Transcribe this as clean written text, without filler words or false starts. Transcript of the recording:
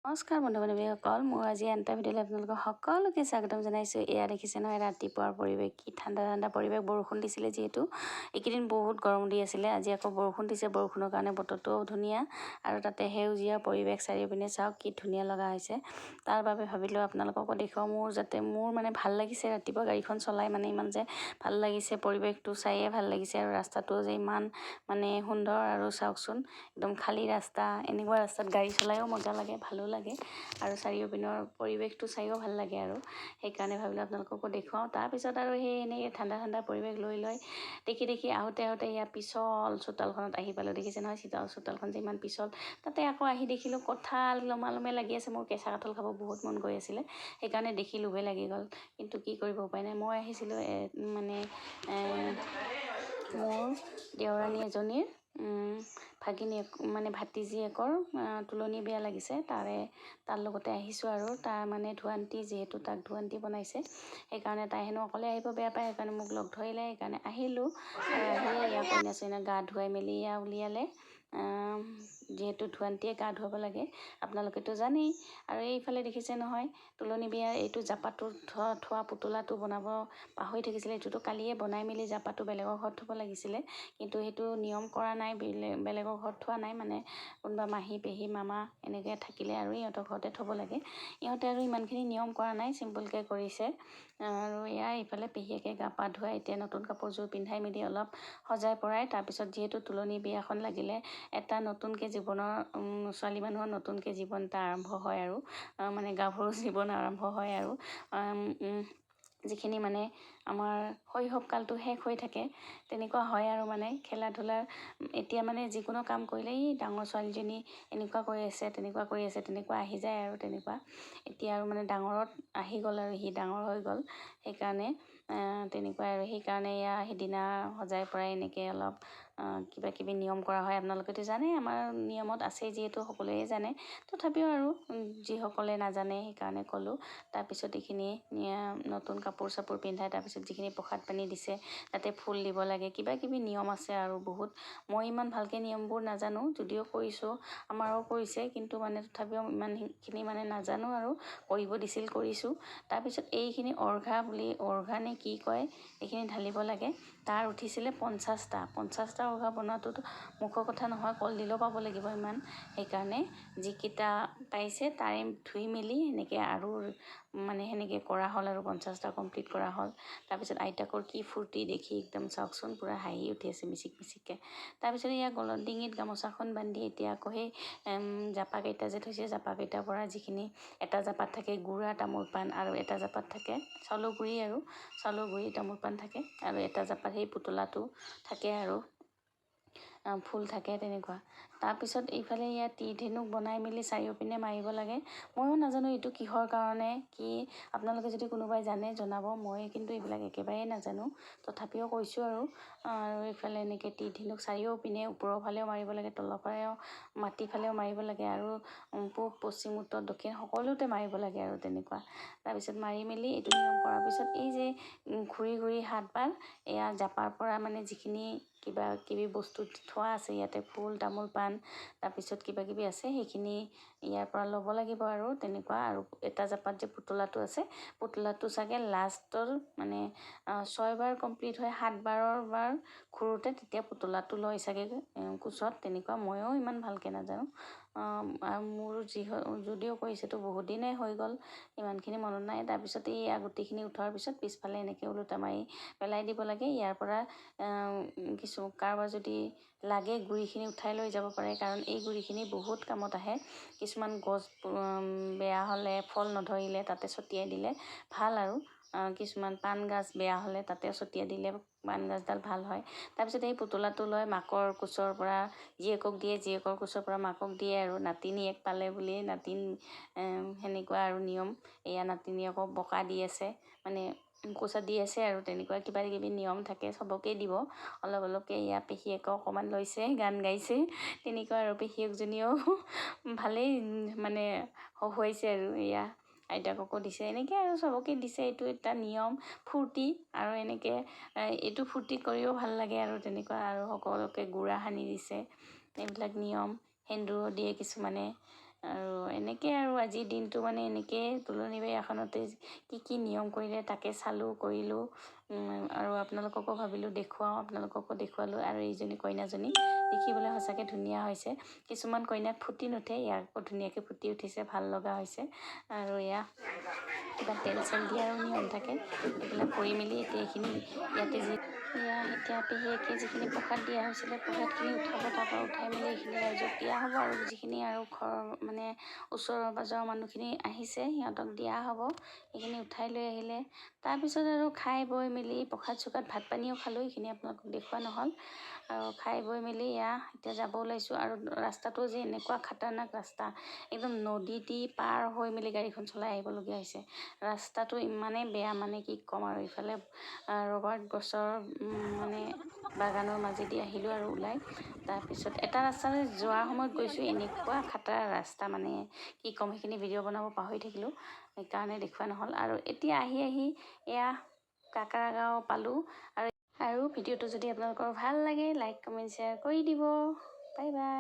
নমস্কাৰ বন্ধু বান্ধৱীসকল, মোৰ আজি এটা ভিডিঅ'লৈ আপোনালোকক সকলোকে স্বাগতম জনাইছোঁ। এয়া দেখিছে নহয় ৰাতিপুৱাৰ পৰিৱেশ, কি ঠাণ্ডা ঠাণ্ডা পৰিৱেশ। বৰষুণ দিছিলে যিহেতু, এইকেইদিন বহুত গৰম দি আছিলে, আজি আকৌ বৰষুণ দিছে। বৰষুণৰ কাৰণে বতৰটোও ধুনীয়া আৰু তাতে সেউজীয়া পৰিৱেশ চাৰিওপিনে চাওক কি ধুনীয়া লগা হৈছে। তাৰ বাবে ভাবিলোঁ আপোনালোককো দেখুৱাওঁ, মোৰ মানে ভাল লাগিছে ৰাতিপুৱা গাড়ীখন চলাই, মানে ইমান যে ভাল লাগিছে, পৰিৱেশটো চায়ে ভাল লাগিছে আৰু ৰাস্তাটোও যে ইমান মানে সুন্দৰ। আৰু চাওকচোন একদম খালী ৰাস্তা, এনেকুৱা ৰাস্তাত গাড়ী চলায়ো মজা লাগে, ভালো লাগে আৰু চাৰিওপিনৰ পৰিৱেশটো চাইও ভাল লাগে আৰু সেইকাৰণে ভাবিলোঁ আপোনালোককো দেখুৱাওঁ। তাৰপিছত আৰু সেই এনেকৈ ঠাণ্ডা ঠাণ্ডা পৰিৱেশ লৈ দেখি আহোঁতে ইয়াৰ পিছল চোতালখনত আহি পালোঁ। দেখিছে নহয় চোতালখন যে ইমান পিছল। তাতে আকৌ আহি দেখিলোঁ কঁঠাল লমে লাগি আছে। মোৰ কেঁচা কঁঠাল খাব বহুত মন গৈ আছিলে, সেইকাৰণে দেখি লোভে লাগি গ'ল, কিন্তু কি কৰিব উপায় নাই। মই আহিছিলোঁ মোৰ দেওৰানী এজনীৰ ভাগিনী মানে ভাতিজীয়েকৰ তুলনি বিয়া লাগিছে, তাৰ লগতে আহিছোঁ। আৰু তাৰ মানে ধুৱান্তি, যিহেতু তাক ধুৱান্তি বনাইছে, সেইকাৰণে তাই হেনো অকলে আহিব বেয়া পায়, সেইকাৰণে মোক লগ ধৰিলে, সেইকাৰণে আহিলোঁ। সেয়ে ইয়াৰ কইনা চইনা গা ধুৱাই মেলি ইয়া উলিয়ালে, যিহেতু ধুৱান্তিয়ে গা ধুৱাব লাগে, আপোনালোকেতো জানেই। আৰু এইফালে দেখিছে নহয় তুলনি বিয়াৰ এইটো জাপাটো থোৱা পুতলাটো বনাব পাহৰি থাকিছিলে। এইটোতো কালিয়ে বনাই মেলি জাপাটো বেলেগৰ ঘৰত থ'ব লাগিছিলে, কিন্তু সেইটো নিয়ম কৰা নাই, বেলেগৰ ঘৰত থোৱা নাই। মানে কোনোবা মাহী পেহী মামা এনেকৈ থাকিলে আৰু ইহঁতৰ ঘৰতে থ'ব লাগে। ইহঁতে আৰু ইমানখিনি নিয়ম কৰা নাই, চিম্পুলকৈ কৰিছে। আৰু এয়া ইফালে পেহীয়েকে গা পা ধুৱাই এতিয়া নতুন কাপোৰযোৰ পিন্ধাই মেলি অলপ সজাই পৰাই, তাৰপিছত যিহেতু তুলনি বিয়াখন লাগিলে এটা নতুনকৈ জীৱনৰ ছোৱালী মানুহৰ নতুনকৈ জীৱন এটা আৰম্ভ হয় আৰু মানে গাভৰু জীৱন আৰম্ভ হয় আৰু যিখিনি মানে আমাৰ শৈশৱকালটো শেষ হৈ থাকে তেনেকুৱা হয় আৰু মানে খেলা ধূলাৰ এতিয়া মানে যিকোনো কাম কৰিলে এই ডাঙৰ ছোৱালীজনী এনেকুৱা কৰি আছে তেনেকুৱা আহি যায় আৰু তেনেকুৱা। এতিয়া আৰু মানে ডাঙৰত আহি গ'ল আৰু সি ডাঙৰ হৈ গ'ল, সেইকাৰণে তেনেকুৱাই আৰু সেইকাৰণে সিদিনা সজাই পৰাই এনেকৈ অলপ কিবা কিবি নিয়ম কৰা হয়। আপোনালোকেতো জানে, আমাৰ নিয়মত আছেই যিহেতু, সকলোৱে জানে, তথাপিও আৰু যিসকলে নাজানে সেইকাৰণে ক'লোঁ। তাৰপিছত এইখিনি নতুন কাপোৰ চাপোৰ পিন্ধাই, তাৰপিছত যিখিনি প্ৰসাদ পানী দিছে তাতে ফুল দিব লাগে, কিবা কিবি নিয়ম আছে আৰু বহুত। মই ইমান ভালকৈ নিয়মবোৰ নাজানো, যদিও কৰিছোঁ, আমাৰো কৰিছে, কিন্তু মানে তথাপিও ইমানখিনি মানে নাজানো আৰু কৰিব দিছিল কৰিছোঁ। তাৰপিছত এইখিনি অৰ্ঘা নে কি কয়, এইখিনি ঢালিব লাগে। তাৰ উঠিছিলে 50টা অৰ্ঘা বনোৱাটোতো মুখৰ কথা নহয়, কলডিলো পাব লাগিব ইমান, সেইকাৰণে যিকেইটা পাইছে তাৰে ধুই মেলি সেনেকৈ আৰু মানে সেনেকৈ কৰা হ'ল আৰু 50টা কমপ্লিট কৰা হ'ল। তাৰপিছত আইতাকৰ কি ফূৰ্তি দেখি একদম চাওকচোন, পূৰা হাঁহি উঠি আছে মিচিককৈ। তাৰপিছত গলত ডিঙিত গামোচাখন বান্ধি এতিয়া আকৌ সেই জাপাকেইটা যে থৈছে, জাপাকেইটাৰ পৰা যিখিনি এটা জাপাত থাকে গুড়া তামোল পাণ, আৰু এটা জাপাত থাকে চাউলৰ গুড়ি তামোল পাণ থাকে, আৰু এটা জাপাত সেই পুতলাটো থাকে আৰু ফুল থাকে তেনেকুৱা। তাৰপিছত এইফালে ধেনুক বনাই মেলি চাৰিওপিনে মাৰিব লাগে। ময়ো নাজানো এইটো কিহৰ কাৰণে কি, আপোনালোকে যদি কোনোবাই জানে জনাব, মই কিন্তু এইবিলাক একেবাৰেই নাজানো, তথাপিও কৈছোঁ আৰু এইফালে এনেকৈ ধেনুক চাৰিওপিনে ওপৰৰ ফালেও মাৰিব লাগে, তলৰ ফালেও মাটি ফালেও মাৰিব লাগে, আৰু পূব পশ্চিম উত্তৰ দক্ষিণ সকলোতে মাৰিব লাগে আৰু তেনেকুৱা। তাৰপিছত মাৰি মেলি এইটো নিয়ম কৰাৰ পিছত এই যে ঘূৰি 7বাৰ জাপাৰ পৰা মানে যিখিনি কিবা কিবি বস্তু থোৱা আছে, ইয়াতে ফুল তামোল পাণ তাৰপিছত কিবা কিবি আছে, সেইখিনি ইয়াৰ পৰা ল'ব লাগিব আৰু তেনেকুৱা। আৰু এটা জাপাত যে পুতলাটো আছে, পুতলাটো চাগে লাষ্টৰ মানে 6বাৰ কমপ্লিট হয়, 7বাৰ ঘূৰোতে তেতিয়া পুতলাটো লয় চাগে কোচত, তেনেকুৱা। ময়ো ইমান ভালকৈ নাজানো, মোৰ যদিও কৰিছেতো বহুত দিনেই হৈ গ'ল, ইমানখিনি মনত নাই। তাৰপিছত গুটিখিনি উঠোৱাৰ পিছত পিছফালে এনেকৈ ওলোটা মাৰি পেলাই দিব লাগে। ইয়াৰ পৰা কাৰোবাৰ যদি লাগে গুড়িখিনি উঠাই লৈ যাব পাৰে, কাৰণ এই গুড়িখিনি বহুত কামত আহে। কিছুমান গছ বেয়া হ'লে, ফল নধৰিলে তাতে ছটিয়াই দিলে ভাল, আৰু কিছুমান পাণ গাছ বেয়া হ'লে তাতে ছটিয়াই দিলে পাণ গাছডাল ভাল হয়। তাৰপিছত এই পুতলাটো লৈ মাকৰ কোচৰ পৰা জীয়েকক দিয়ে, জীয়েকৰ কোচৰ পৰা মাকক দিয়ে, আৰু নাতিনীয়েক পালে বুলি সেনেকুৱা আৰু নিয়ম। নাতিনীয়েকক বোকা দি আছে, মানে কোচা দি আছে আৰু তেনেকুৱা কিবা কিবি নিয়ম থাকে, চবকে দিব অলপ অলপকৈ। পেহীয়েকক অকণমান লৈছে, গান গাইছে, তেনেকুৱা আৰু পেহীয়েকজনীও ভালেই মানে হহুৱাইছে আৰু আইতাককো দিছে, এনেকৈ আৰু চবকে দিছে। এইটো এটা নিয়ম ফূৰ্তি, আৰু এনেকৈ এইটো ফূৰ্তি কৰিও ভাল লাগে আৰু তেনেকুৱা। আৰু সকলোকে গুড়া সানি দিছে, এইবিলাক নিয়ম। সেন্দুৰো দিয়ে কিছুমানে, আৰু এনেকৈ আৰু আজিৰ দিনটো মানে এনেকৈ তুলনি বিয়াখনতে কি নিয়ম কৰিলে তাকে চালোঁ কৰিলোঁ আৰু আপোনালোককো ভাবিলোঁ দেখুৱাওঁ, আপোনালোককো দেখুৱালোঁ। আৰু এইজনী কইনাজনী দেখিবলৈ সঁচাকৈ ধুনীয়া হৈছে। কিছুমান কইনাক ফুটি নুঠে, ইয়াক আকৌ ধুনীয়াকৈ ফুটি উঠিছে, ভাল লগা হৈছে। আৰু এয়া কিবা তেল চেল দিয়াৰো নিয়ম থাকে, এইবিলাক কৰি মেলি এতিয়া এইখিনি ইয়াতে এতিয়া পেহীয়েকে যিখিনি প্ৰসাদ দিয়া হৈছিলে প্ৰসাদখিনি উঠাব, তাৰপৰা উঠাই মেলি এইখিনি ৰাইজক দিয়া হ'ব। আৰু যিখিনি আৰু ঘৰৰ মানে ওচৰৰ পাজৰৰ মানুহখিনি আহিছে সিহঁতক দিয়া হ'ব। এইখিনি উঠাই লৈ আহিলে তাৰপিছত আৰু খাই বৈ মেলি প্ৰসাদ চসাদ ভাত পানীও খালোঁ, এইখিনি আপোনালোকক দেখুওৱা নহ'ল। আৰু খাই বৈ মেলি এতিয়া যাব ওলাইছোঁ। আৰু ৰাস্তাটো যে এনেকুৱা খাতাৰনাক ৰাস্তা, একদম নদী দি পাৰ হৈ মেলি গাড়ীখন চলাই আহিবলগীয়া হৈছে। ৰাস্তাটো ইমানেই বেয়া মানে কি ক'ম আৰু। ইফালে ৰবাৰ্ট গছৰ মানে বাগানৰ মাজেদি আহিলোঁ আৰু ওলাই। তাৰপিছত এটা ৰাস্তালৈ যোৱাৰ সময়ত গৈছোঁ, এনেকুৱা খাটাৰা ৰাস্তা মানে কি ক'ম, সেইখিনি ভিডিঅ' বনাব পাহৰি থাকিলোঁ, সেইকাৰণে দেখুওৱা নহ'ল। আৰু এতিয়া আহি এয়া কাকৰা গাঁও পালোঁ। আৰু ভিডিঅ'টো যদি আপোনালোকৰ ভাল লাগে লাইক কমেণ্ট শ্বেয়াৰ কৰি দিব। Bye bye.